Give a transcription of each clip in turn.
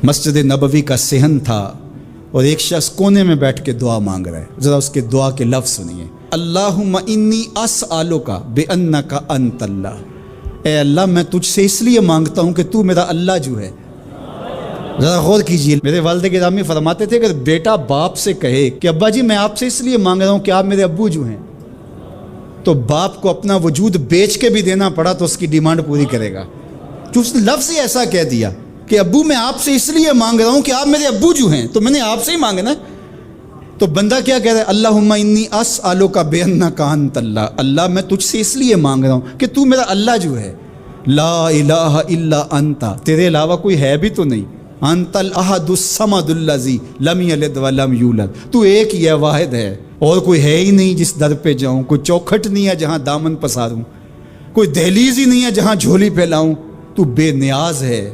مسجد نبوی کا صحن تھا اور ایک شخص کونے میں بیٹھ کے دعا مانگ رہا ہے. ذرا اس کے دعا کے لفظ سنیے. اللہم انی اسألک بانک انت اللہ. اے اللہ میں تجھ سے اس لیے مانگتا ہوں کہ تو میرا اللہ جو ہے. ذرا غور کیجیے. میرے والد گرامی فرماتے تھے کہ بیٹا باپ سے کہے کہ ابا جی میں آپ سے اس لیے مانگ رہا ہوں کہ آپ میرے ابو جو ہیں، تو باپ کو اپنا وجود بیچ کے بھی دینا پڑا تو اس کی ڈیمانڈ پوری کرے گا. جو اس نے لفظ ہی ایسا کہہ دیا کہ ابو میں آپ سے اس لیے مانگ رہا ہوں کہ آپ میرے ابو جو ہیں، تو میں نے آپ سے ہی مانگنا. تو بندہ کیا کہہ رہا ہے؟ اللہم انی اسألک بانک انت اللہ. اللہ میں تجھ سے اس لیے مانگ رہا ہوں کہ تو میرا اللہ جو ہے. لا الہ الا انت، تیرے علاوہ کوئی ہے بھی تو نہیں. انت الاحد الصمد الذی لم یلد ولم یولد. تو ایک ہی ہے، واحد ہے، اور کوئی ہے ہی نہیں جس در پہ جاؤں. کوئی چوکھٹ نہیں ہے جہاں دامن پساروں، کوئی دہلیز ہی نہیں ہے جہاں جھولی پھیلاؤں. تو بے نیاز ہے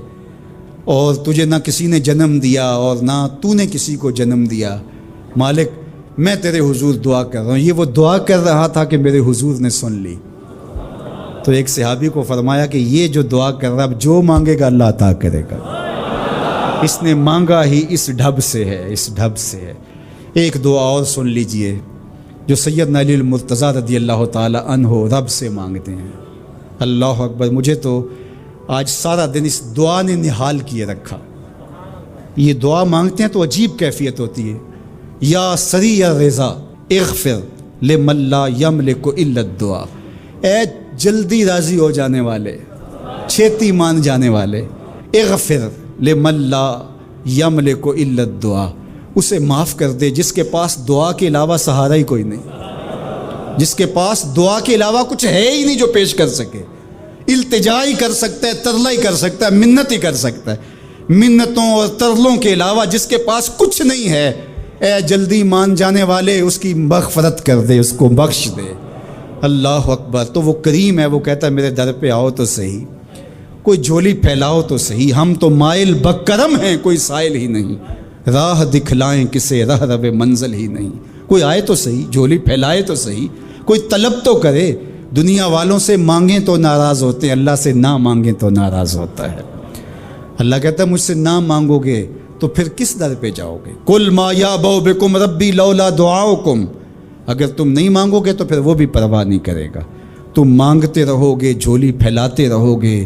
اور تجھے نہ کسی نے جنم دیا اور نہ تو نے کسی کو جنم دیا. مالک میں تیرے حضور دعا کر رہا ہوں. یہ وہ دعا کر رہا تھا کہ میرے حضور نے سن لی. تو ایک صحابی کو فرمایا کہ یہ جو دعا کر رہا اب جو مانگے گا اللہ عطا کرے گا. اس نے مانگا ہی اس ڈھب سے ہے، اس ڈھب سے ہے. ایک دعا اور سن لیجئے جو سیدنا علی المرتضیٰ رضی اللہ تعالی عنہ رب سے مانگتے ہیں. اللہ اکبر. مجھے تو آج سارا دن اس دعا نے نحال کیے رکھا. یہ دعا مانگتے ہیں تو عجیب کیفیت ہوتی ہے. یا سریع الرضا اغفر لمن لا یملک الا الدعاء. اے جلدی راضی ہو جانے والے، چھیتی مان جانے والے، اغفر لمن لا یملک الا الدعاء. اسے معاف کر دے جس کے پاس دعا کے علاوہ سہارا ہی کوئی نہیں، جس کے پاس دعا کے علاوہ کچھ ہے ہی نہیں جو پیش کر سکے. التجا ہی کر سکتا ہے، ترلا ہی کر سکتا ہے، منت ہی کر سکتا ہے. منتوں اور ترلوں کے علاوہ جس کے پاس کچھ نہیں ہے، اے جلدی مان جانے والے اس کی مغفرت کر دے، اس کو بخش دے. اللہ اکبر. تو وہ کریم ہے، وہ کہتا ہے میرے در پہ آؤ تو صحیح، کوئی جھولی پھیلاؤ تو صحیح. ہم تو مائل بکرم ہیں، کوئی سائل ہی نہیں. راہ دکھلائیں کسے رہ رو منزل ہی نہیں. کوئی آئے تو صحیح، جھولی پھیلائے تو صحیح، کوئی طلب تو کرے. دنیا والوں سے مانگیں تو ناراض ہوتے ہیں، اللہ سے نہ مانگیں تو ناراض ہوتا ہے. اللہ کہتا ہے مجھ سے نہ مانگو گے تو پھر کس در پہ جاؤ گے؟ قل ما یعبؤ بکم ربی لولا دعاؤکم. اگر تم نہیں مانگو گے تو پھر وہ بھی پرواہ نہیں کرے گا. تم مانگتے رہو گے، جھولی پھیلاتے رہو گے،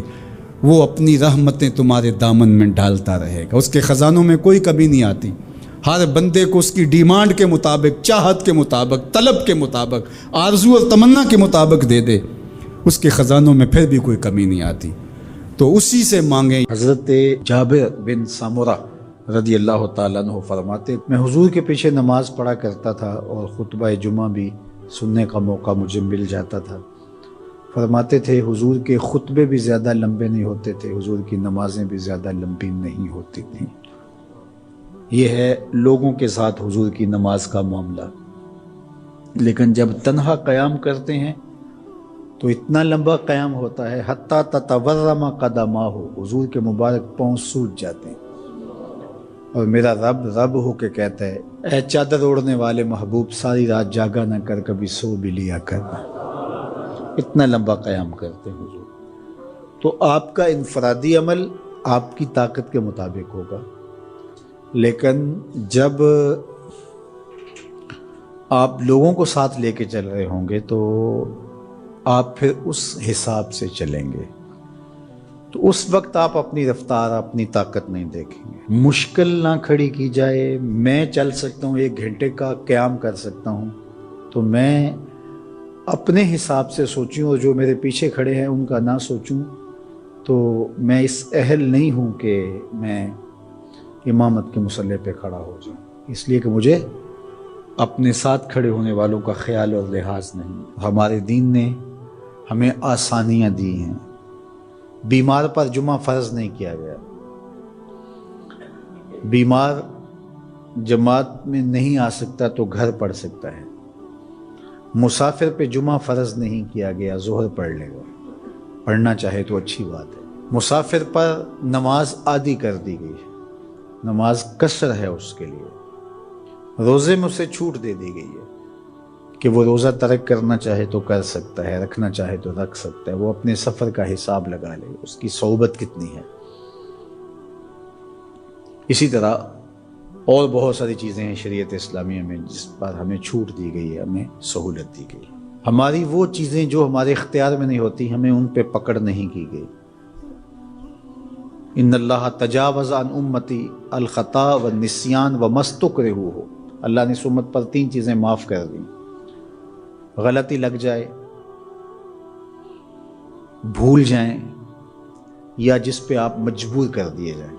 وہ اپنی رحمتیں تمہارے دامن میں ڈالتا رہے گا. اس کے خزانوں میں کوئی کمی نہیں آتی. ہر بندے کو اس کی ڈیمانڈ کے مطابق، چاہت کے مطابق، طلب کے مطابق، آرزو اور تمنا کے مطابق دے دے. اس کے خزانوں میں پھر بھی کوئی کمی نہیں آتی. تو اسی سے مانگیں. حضرت جابر بن سامورہ رضی اللہ تعالیٰ عنہ فرماتے میں حضور کے پیچھے نماز پڑھا کرتا تھا اور خطبہ جمعہ بھی سننے کا موقع مجھے مل جاتا تھا. فرماتے تھے حضور کے خطبے بھی زیادہ لمبے نہیں ہوتے تھے، حضور کی نمازیں بھی زیادہ لمبی نہیں ہوتی تھیں. یہ ہے لوگوں کے ساتھ حضور کی نماز کا معاملہ. لیکن جب تنہا قیام کرتے ہیں تو اتنا لمبا قیام ہوتا ہے حتیٰ تتورم قدماہ، حضور کے مبارک پاؤں سوج جاتے ہیں. اور میرا رب رب ہو کے کہتا ہے اے چادر اوڑھنے والے محبوب، ساری رات جاگا نہ کر، کبھی سو بھی لیا کر. اتنا لمبا قیام کرتے ہیں حضور. تو آپ کا انفرادی عمل آپ کی طاقت کے مطابق ہوگا، لیکن جب آپ لوگوں کو ساتھ لے کے چل رہے ہوں گے تو آپ پھر اس حساب سے چلیں گے. تو اس وقت آپ اپنی رفتار، اپنی طاقت نہیں دیکھیں گے. مشکل نہ کھڑی کی جائے. میں چل سکتا ہوں، 1 گھنٹے کا قیام کر سکتا ہوں، تو میں اپنے حساب سے سوچوں اور جو میرے پیچھے کھڑے ہیں ان کا نہ سوچوں، تو میں اس اہل نہیں ہوں کہ میں امامت کے مصلی پہ کھڑا ہو جاؤں. اس لیے کہ مجھے اپنے ساتھ کھڑے ہونے والوں کا خیال اور لحاظ نہیں. ہمارے دین نے ہمیں آسانیاں دی ہیں. بیمار پر جمعہ فرض نہیں کیا گیا. بیمار جماعت میں نہیں آ سکتا تو گھر پڑھ سکتا ہے. مسافر پہ جمعہ فرض نہیں کیا گیا، ظہر پڑھ لے گا. پڑھنا چاہے تو اچھی بات ہے. مسافر پر نماز عادی کر دی گئی ہے، نماز قصر ہے اس کے لیے. روزے میں اسے چھوٹ دے دی گئی ہے کہ وہ روزہ ترک کرنا چاہے تو کر سکتا ہے، رکھنا چاہے تو رکھ سکتا ہے. وہ اپنے سفر کا حساب لگا لے، اس کی صحبت کتنی ہے. اسی طرح اور بہت ساری چیزیں ہیں شریعت اسلامیہ میں جس پر ہمیں چھوٹ دی گئی ہے، ہمیں سہولت دی گئی. ہماری وہ چیزیں جو ہمارے اختیار میں نہیں ہوتی، ہمیں ان پہ پکڑ نہیں کی گئی. ان اللہ تجاوز عن امتی الخطا والنسیان وما استکرہوا، اللہ نے اس امت پر 3 چیزیں معاف کر دیں: غلطی لگ جائے، بھول جائیں، یا جس پہ آپ مجبور کر دیے جائیں.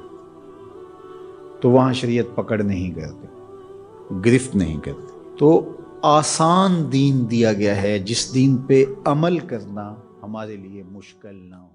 تو وہاں شریعت پکڑ نہیں کرتی، گرفت نہیں کرتی. تو آسان دین دیا گیا ہے جس دین پہ عمل کرنا ہمارے لیے مشکل نہ ہو.